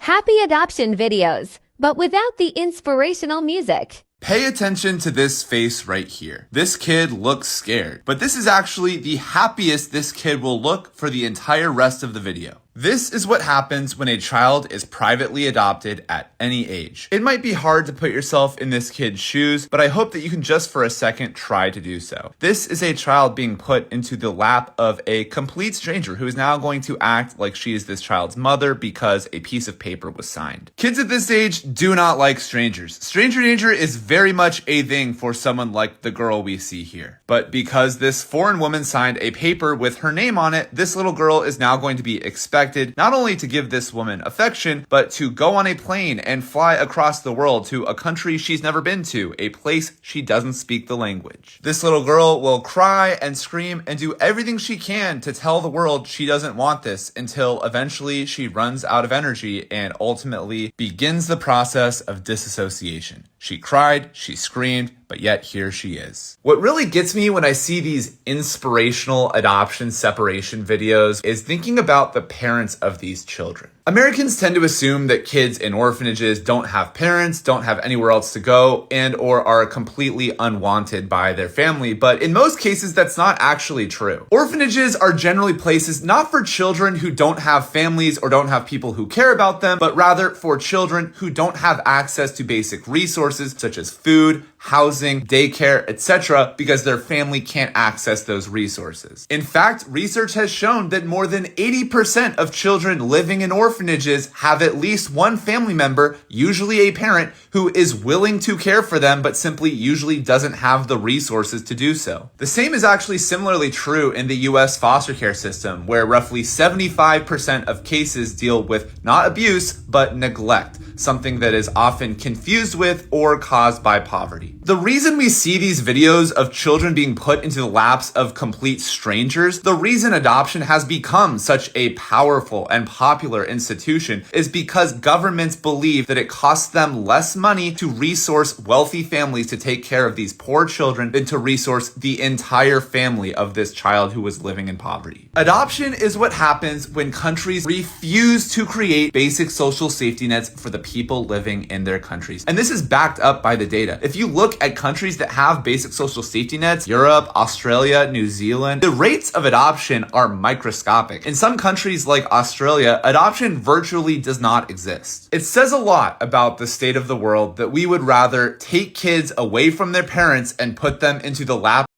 Happy adoption videos, but without the inspirational music. Pay attention to this face right here. This kid looks scared, but this is actually the happiest this kid will look for the entire rest of the video. This is what happens when a child is privately adopted at any age. It might be hard to put yourself in this kid's shoes, but I hope that you can just for a second try to do so. This is a child being put into the lap of a complete stranger who is now going to act like she is this child's mother because a piece of paper was signed. Kids at this age do not like strangers. Stranger danger is very much a thing for someone like the girl we see here. But because this foreign woman signed a paper with her name on it, this little girl is now going to be expected not only to give this woman affection, but to go on a plane and fly across the world to a country she's never been to, a place she doesn't speak the language. This little girl will cry and scream and do everything she can to tell the world she doesn't want this until eventually she runs out of energy and ultimately begins the process of disassociation. She cried, she screamed, but yet here she is. What really gets me when I see these inspirational adoption separation videos is thinking about the parents of these children. Americans tend to assume that kids in orphanages don't have parents, don't have anywhere else to go, and or are completely unwanted by their family, but in most cases that's not actually true. Orphanages are generally places not for children who don't have families or don't have people who care about them, but rather for children who don't have access to basic resources such as food, housing, daycare, etc., because their family can't access those resources. In fact, research has shown that more than 80% of children living in orphanages have at least one family member, usually a parent, who is willing to care for them but simply usually doesn't have the resources to do so. The same is actually similarly true in the US foster care system, where roughly 75% of cases deal with not abuse, but neglect, something that is often confused with or caused by poverty. The reason we see these videos of children being put into the laps of complete strangers, the reason adoption has become such a powerful and popular institution is because governments believe that it costs them less money to resource wealthy families to take care of these poor children than to resource the entire family of this child who was living in poverty. Adoption is what happens when countries refuse to create basic social safety nets for the people living in their countries. And this is backed up by the data. If you look at countries that have basic social safety nets, Europe, Australia, New Zealand, the rates of adoption are microscopic. In some countries like Australia, adoption virtually does not exist. It says a lot about the state of the world that we would rather take kids away from their parents and put them into the lap